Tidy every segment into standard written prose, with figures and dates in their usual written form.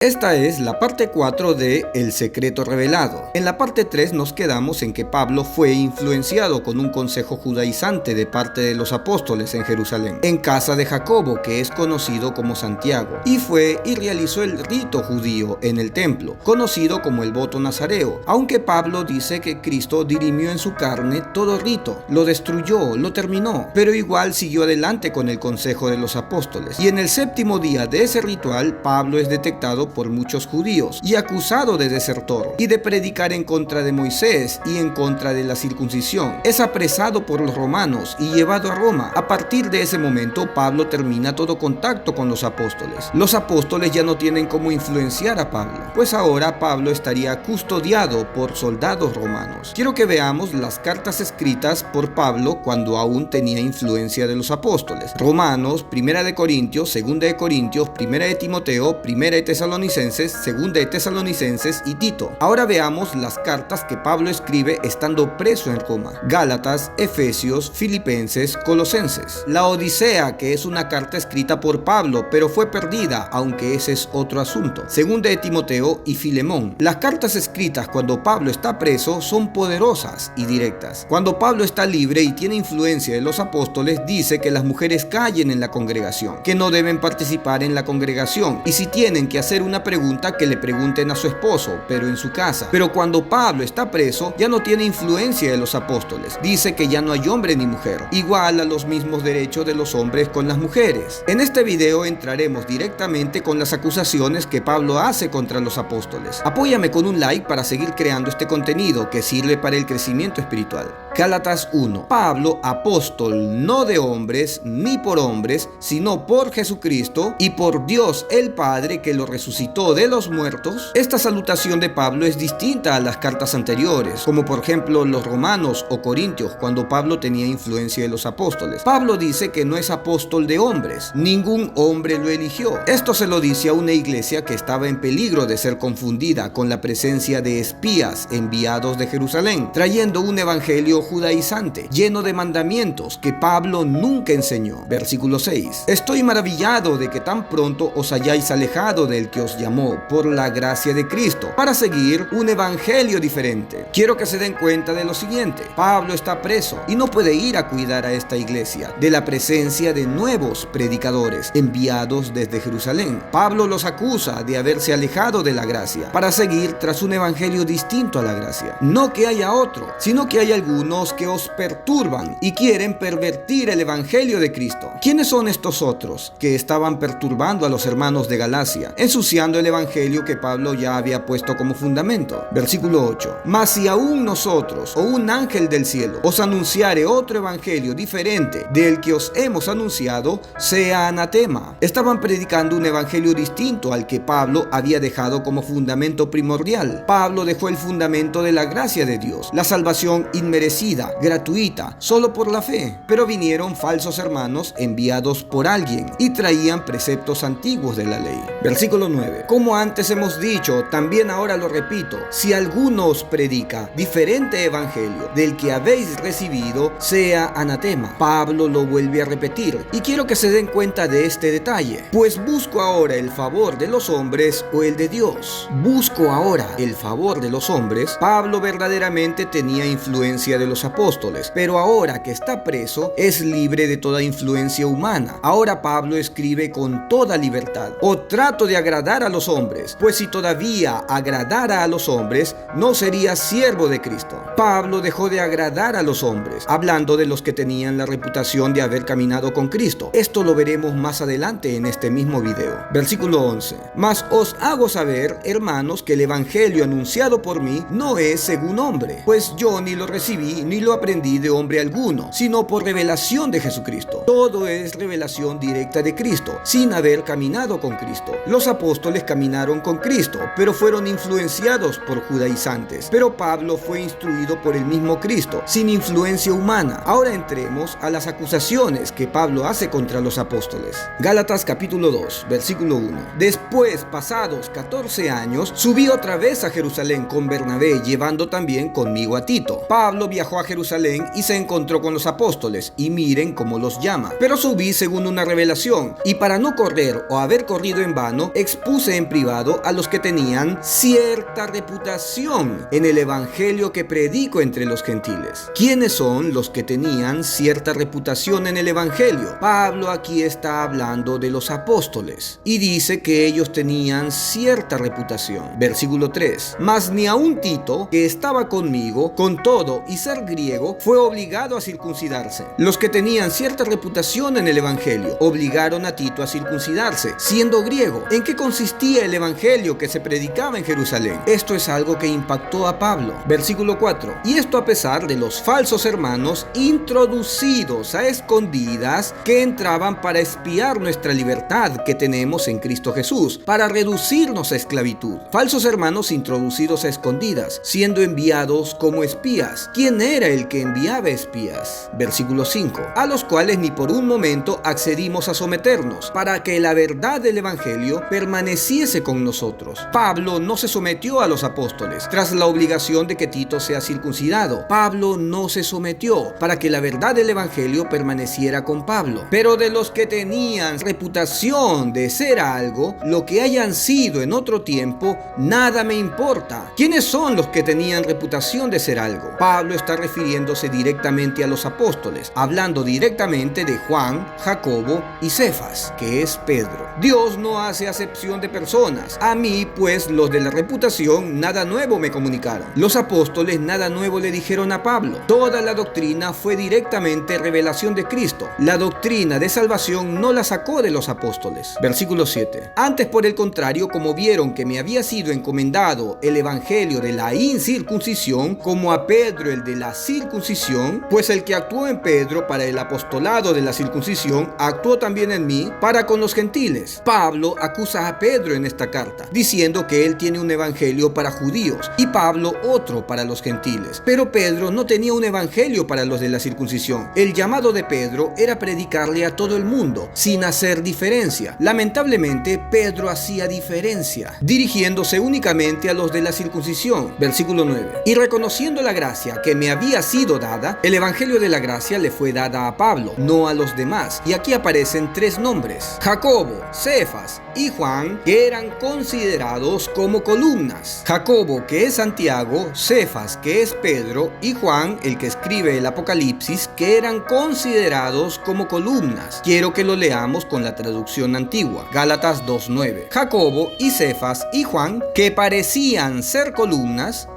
Esta es la parte 4 de El secreto revelado. En la parte 3 nos quedamos en que Pablo fue influenciado con un consejo judaizante de parte de los apóstoles en Jerusalén, en casa de Jacobo, que es conocido como Santiago, y fue y realizó el rito judío en el templo, conocido como el voto nazareo, aunque Pablo dice que Cristo dirimió en su carne todo rito, lo destruyó, lo terminó, pero igual siguió adelante con el consejo de los apóstoles. Y en el séptimo día de ese ritual, Pablo es detectado por muchos judíos y acusado de desertor y de predicar en contra de Moisés y en contra de la circuncisión. Es apresado por los romanos y llevado a Roma. A partir de ese momento, Pablo termina todo contacto con los apóstoles. Los apóstoles ya no tienen cómo influenciar a Pablo, pues ahora Pablo estaría custodiado por soldados romanos. Quiero que veamos las cartas escritas por Pablo cuando aún tenía influencia de los apóstoles. Romanos, Primera de Corintios, Segunda de Corintios, Primera de Timoteo, Primera de Tesalonicenses, Segunda de Tesalonicenses y Tito. Ahora veamos las cartas que Pablo escribe estando preso en Roma: Gálatas, Efesios, Filipenses, Colosenses. La Odisea, que es una carta escrita por Pablo, pero fue perdida, aunque ese es otro asunto. Segunda de Timoteo y Filemón. Las cartas escritas cuando Pablo está preso son poderosas y directas. Cuando Pablo está libre y tiene influencia de los apóstoles, dice que las mujeres callen en la congregación, que no deben participar en la congregación, y si tienen que hacer una pregunta, que le pregunten a su esposo, pero en su casa. Pero cuando Pablo está preso, ya no tiene influencia de los apóstoles. Dice que ya no hay hombre ni mujer, igual a los mismos derechos de los hombres con las mujeres. En este video entraremos directamente con las acusaciones que Pablo hace contra los apóstoles. Apóyame con un like para seguir creando este contenido que sirve para el crecimiento espiritual. Gálatas 1. Pablo, apóstol, no de hombres ni por hombres, sino por Jesucristo y por Dios el Padre, que lo resucitó de los muertos. Esta salutación de Pablo es distinta a las cartas anteriores, como por ejemplo los Romanos o Corintios, cuando Pablo tenía influencia de los apóstoles. Pablo dice que no es apóstol de hombres, ningún hombre lo eligió. Esto se lo dice a una iglesia que estaba en peligro de ser confundida con la presencia de espías enviados de Jerusalén, trayendo un evangelio judaizante, lleno de mandamientos que Pablo nunca enseñó. Versículo 6. Estoy maravillado de que tan pronto os hayáis alejado del que os llamó por la gracia de Cristo, para seguir un evangelio diferente. Quiero que se den cuenta de lo siguiente: Pablo está preso y no puede ir a cuidar a esta iglesia de la presencia de nuevos predicadores enviados desde Jerusalén. Pablo los acusa de haberse alejado de la gracia para seguir tras un evangelio distinto a la gracia. No que haya otro, sino que hay algunos que os perturban y quieren pervertir el evangelio de Cristo. ¿Quiénes son estos otros que estaban perturbando a los hermanos de Galacia, ensuciando el evangelio que Pablo ya había puesto como fundamento? Versículo 8. Mas si aún nosotros o un ángel del cielo os anunciare otro evangelio diferente del que os hemos anunciado, sea anatema. Estaban predicando un evangelio distinto al que Pablo había dejado como fundamento primordial. Pablo dejó el fundamento de la gracia de Dios, la salvación inmerecida, gratuita, solo por la fe. Pero vinieron falsos hermanos enviados por alguien y traían preceptos antiguos de la ley. Versículo 9. Como antes hemos dicho, también ahora lo repito: si alguno os predica diferente evangelio del que habéis recibido, sea anatema. Pablo lo vuelve a repetir, y quiero que se den cuenta de este detalle. Pues busco ahora el favor de los hombres o el de Dios. Busco ahora el favor de los hombres. Pablo verdaderamente tenía influencia de los apóstoles, pero ahora que está preso, es libre de toda influencia humana. Ahora Pablo escribe con toda libertad. O trato de agradar a los hombres, pues si todavía agradara a los hombres, no sería siervo de Cristo. Pablo dejó de agradar a los hombres, hablando de los que tenían la reputación de haber caminado con Cristo. Esto lo veremos más adelante en este mismo video. Versículo 11. Mas os hago saber, hermanos, que el evangelio anunciado por mí no es según hombre, pues yo ni lo recibí ni lo aprendí de hombre alguno, sino por revelación de Jesucristo. Todo es revelación directa de Cristo, sin haber caminado con Cristo. Los apóstoles caminaron con Cristo, pero fueron influenciados por judaizantes. Pero Pablo fue instruido por el mismo Cristo, sin influencia humana. Ahora entremos a las acusaciones que Pablo hace contra los apóstoles. Gálatas capítulo 2, versículo 1. Después, pasados 14 años, subí otra vez a Jerusalén con Bernabé, llevando también conmigo a Tito. Pablo viajó a Jerusalén y se encontró con los apóstoles, y miren cómo los llama. Pero subí según una revelación, y para no correr o haber corrido en vano, expuse expuse en privado a los que tenían cierta reputación en el evangelio que predico entre los gentiles. ¿Quiénes son los que tenían cierta reputación en el evangelio? Pablo aquí está hablando de los apóstoles y dice que ellos tenían cierta reputación. Versículo 3. Mas ni aun Tito, que estaba conmigo, con todo y ser griego, fue obligado a circuncidarse. Los que tenían cierta reputación en el evangelio obligaron a Tito a circuncidarse, siendo griego. ¿En qué consistía el evangelio que se predicaba en Jerusalén? Esto es algo que impactó a Pablo. Versículo 4. Y esto a pesar de los falsos hermanos introducidos a escondidas que entraban para espiar nuestra libertad que tenemos en Cristo Jesús, para reducirnos a esclavitud. Falsos hermanos introducidos a escondidas, siendo enviados como espías. ¿Quién era el que enviaba espías? Versículo 5. A los cuales ni por un momento accedimos a someternos, para que la verdad del evangelio permaneciese con nosotros. Pablo no se sometió a los apóstoles tras la obligación de que Tito sea circuncidado. Pablo no se sometió para que la verdad del evangelio permaneciera con Pablo. Pero de los que tenían reputación de ser algo, lo que hayan sido en otro tiempo, nada me importa. ¿Quiénes son los que tenían reputación de ser algo? Pablo está refiriéndose directamente a los apóstoles, hablando directamente de Juan, Jacobo y Cefas, que es Pedro. Dios no hace acepción de personas. A mí, pues, los de la reputación nada nuevo me comunicaron. Los apóstoles nada nuevo le dijeron a Pablo. Toda la doctrina fue directamente revelación de Cristo. La doctrina de salvación no la sacó de los apóstoles. Versículo 7. Antes, por el contrario, como vieron que me había sido encomendado el evangelio de la incircuncisión, como a Pedro el de la circuncisión, pues el que actuó en Pedro para el apostolado de la circuncisión, actuó también en mí para con los gentiles. Pablo acusa a Pedro en esta carta, diciendo que él tiene un evangelio para judíos y Pablo otro para los gentiles. Pero Pedro no tenía un evangelio para los de la circuncisión. El llamado de Pedro era predicarle a todo el mundo, sin hacer diferencia. Lamentablemente, Pedro hacía diferencia, dirigiéndose únicamente a los de la circuncisión. Versículo 9. Y reconociendo la gracia que me había sido dada, el evangelio de la gracia le fue dada a Pablo, no a los demás. Y aquí aparecen tres nombres: Jacobo, Cefas y Juan, que eran considerados como columnas. Jacobo, que es Santiago, Cefas, que es Pedro, y Juan, el que escribe el Apocalipsis, que eran considerados como columnas. Quiero que lo leamos con la traducción antigua, Gálatas 2:9. Jacobo y Cefas y Juan, que parecían ser columnas.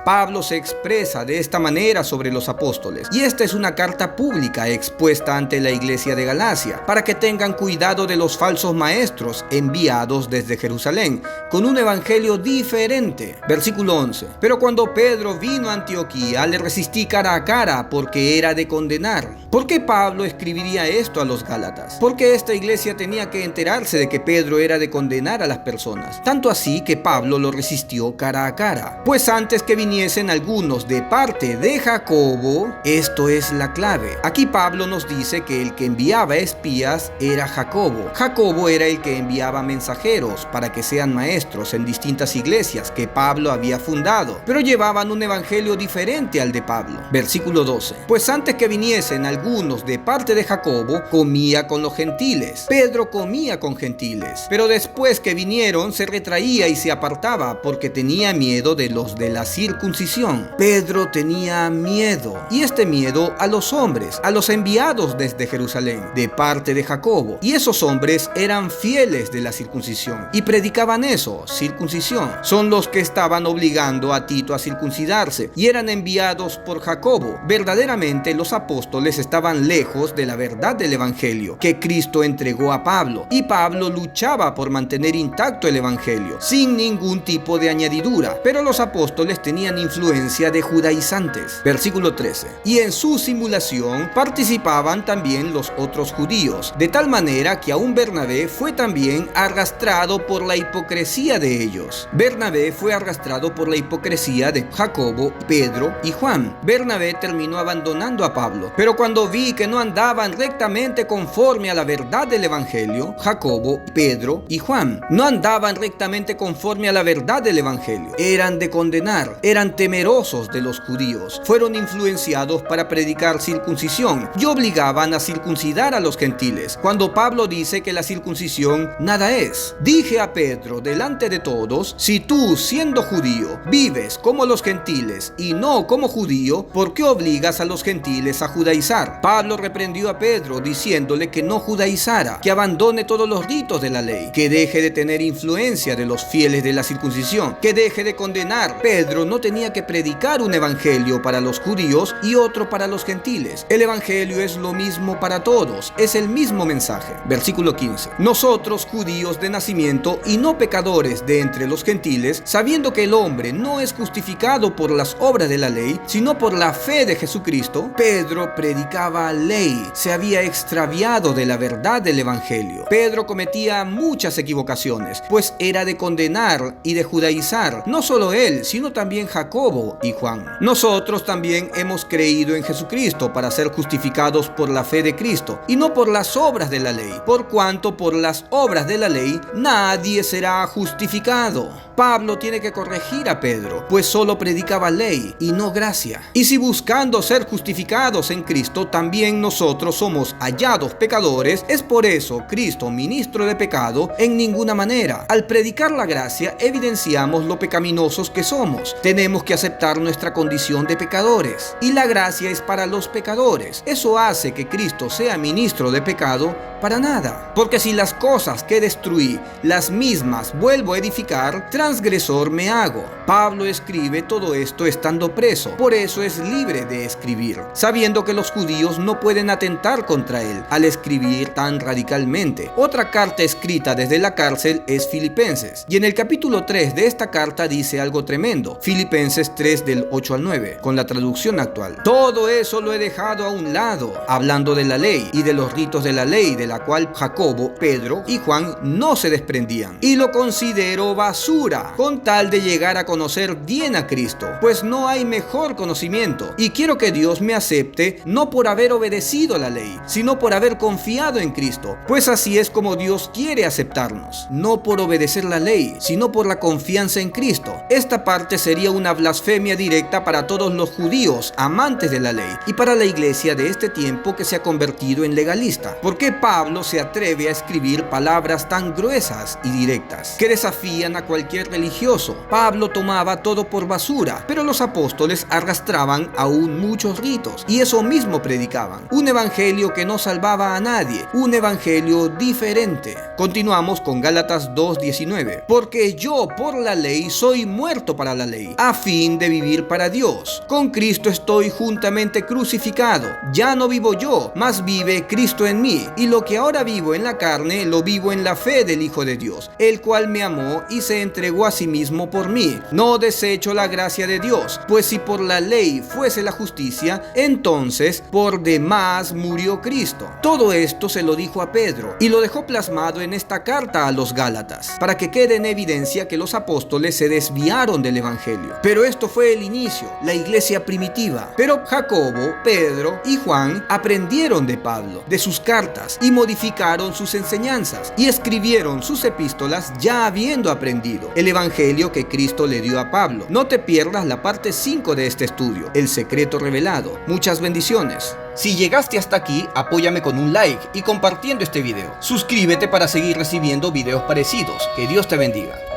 Pablo se expresa de esta manera sobre los apóstoles, y esta es una carta pública expuesta ante la iglesia de Galacia, para que tengan cuidado de los falsos maestros enviados desde Jerusalén, con un evangelio diferente. Versículo 11. Pero cuando Pedro vino a Antioquía, le resistí cara a cara, porque era de condenar. ¿Por qué Pablo escribiría esto a los Gálatas? Porque esta iglesia tenía que enterarse de que Pedro era de condenar a las personas, tanto así que Pablo lo resistió cara a cara. Pues antes que viniesen algunos de parte de Jacobo, esto es la clave. Aquí Pablo nos dice que el que enviaba espías era Jacobo. Jacobo era el que enviaba mensajeros para que sean maestros en distintas iglesias que Pablo había fundado, pero llevaban un evangelio diferente al de Pablo. Versículo 12. Pues antes que viniesen algunos de parte de Jacobo, comía con los gentiles. Pedro comía con gentiles, pero después que vinieron se retraía y se apartaba porque tenía miedo de los de la circuncisión. Pedro tenía miedo, y este miedo a los hombres, a los enviados desde Jerusalén, de parte de Jacobo. Y esos hombres eran fieles de la circuncisión y predicaban eso, circuncisión. Son los que estaban obligando a Tito a circuncidarse y eran enviados por Jacobo. Verdaderamente los apóstoles estaban lejos de la verdad del evangelio que Cristo entregó a Pablo, y Pablo luchaba por mantener intacto el evangelio sin ningún tipo de añadidura, pero los apóstoles tenían influencia de judaizantes. Versículo 13. Y en su simulación participaban también los otros judíos, de tal manera que aún Bernabé fue también arrastrado por la hipocresía de ellos. Bernabé fue arrastrado por la hipocresía de Jacobo, Pedro y Juan. Bernabé terminó abandonando a Pablo, pero cuando vi que no andaban rectamente conforme a la verdad del evangelio, Jacobo, Pedro y Juan no andaban rectamente conforme a la verdad del evangelio. Eran de condenar, eran temerosos de los judíos, fueron influenciados para predicar circuncisión y obligaban a circuncidar a los gentiles, cuando Pablo dice que la circuncisión circuncisión nada es. Dije a Pedro delante de todos: si tú, siendo judío, vives como los gentiles y no como judío, ¿por qué obligas a los gentiles a judaizar? Pablo reprendió a Pedro diciéndole que no judaizara, que abandone todos los ritos de la ley, que deje de tener influencia de los fieles de la circuncisión, que deje de condenar. Pedro no tenía que predicar un evangelio para los judíos y otro para los gentiles. El evangelio es lo mismo para todos, es el mismo mensaje. Versículo 15. Nosotros, judíos de nacimiento y no pecadores de entre los gentiles, sabiendo que el hombre no es justificado por las obras de la ley, sino por la fe de Jesucristo. Pedro predicaba ley, se había extraviado de la verdad del evangelio. Pedro cometía muchas equivocaciones, pues era de condenar y de judaizar, no solo él, sino también Jacobo y Juan. Nosotros también hemos creído en Jesucristo para ser justificados por la fe de Cristo y no por las obras de la ley, por cuanto por las obras de la ley nadie será justificado. Pablo tiene que corregir a Pedro, pues solo predicaba ley y no gracia. Y si buscando ser justificados en Cristo también nosotros somos hallados pecadores, es por eso Cristo ministro de pecado en ninguna manera. Al predicar la gracia evidenciamos lo pecaminosos que somos. Tenemos que aceptar nuestra condición de pecadores y la gracia es para los pecadores. Eso hace que Cristo sea ministro de pecado para nada. Porque si las cosas que destruí, las mismas vuelvo a edificar, transgresor me hago. Pablo escribe todo esto estando preso, por eso es libre de escribir, sabiendo que los judíos no pueden atentar contra él al escribir tan radicalmente. Otra carta escrita desde la cárcel es Filipenses, y en el capítulo 3 de esta carta dice algo tremendo. Filipenses 3 del 8 al 9, con la traducción actual. Todo eso lo he dejado a un lado, hablando de la ley y de los ritos de la ley, de la cual Jacobo, Pedro y Juan no se desprendían, y lo considero basura, con tal de llegar a conocer bien a Cristo, pues no hay mejor conocimiento, y quiero que Dios me acepte no por haber obedecido la ley, sino por haber confiado en Cristo, pues así es como Dios quiere aceptarnos, no por obedecer la ley, sino por la confianza en Cristo. Esta parte sería una blasfemia directa para todos los judíos amantes de la ley y para la iglesia de este tiempo que se ha convertido en legalista. ¿Por qué Pablo se atreve a escribir palabras tan gruesas y directas que desafían a cualquier religioso? Pablo tomaba todo por basura, pero los apóstoles arrastraban aún muchos ritos y eso mismo predicaban. Un evangelio que no salvaba a nadie, un evangelio diferente. Continuamos con Gálatas 2:19. Porque yo por la ley soy muerto para la ley, a fin de vivir para Dios. Con Cristo estoy juntamente crucificado. Ya no vivo yo, mas vive Cristo en mí. Y lo que ahora vivo en la carne, lo vivo en la fe del Hijo de Dios, el cual me amó y se entregó a sí mismo por mí. No desecho la gracia de Dios, pues si por la ley fuese la justicia, entonces por demás murió Cristo. Todo esto se lo dijo a Pedro y lo dejó plasmado en esta carta a los Gálatas, para que quede en evidencia que los apóstoles se desviaron del evangelio. Pero esto fue el inicio, la iglesia primitiva. Pero Jacobo, Pedro y Juan aprendieron de Pablo, de sus cartas, y modificaron sus enseñanzas y escribieron sus epístolas ya habiendo aprendido el evangelio que Cristo le dio a Pablo. No te pierdas la parte 5 de este estudio, el secreto revelado. Muchas bendiciones. Si llegaste hasta aquí, apóyame con un like y compartiendo este video. Suscríbete para seguir recibiendo videos parecidos. Que Dios te bendiga.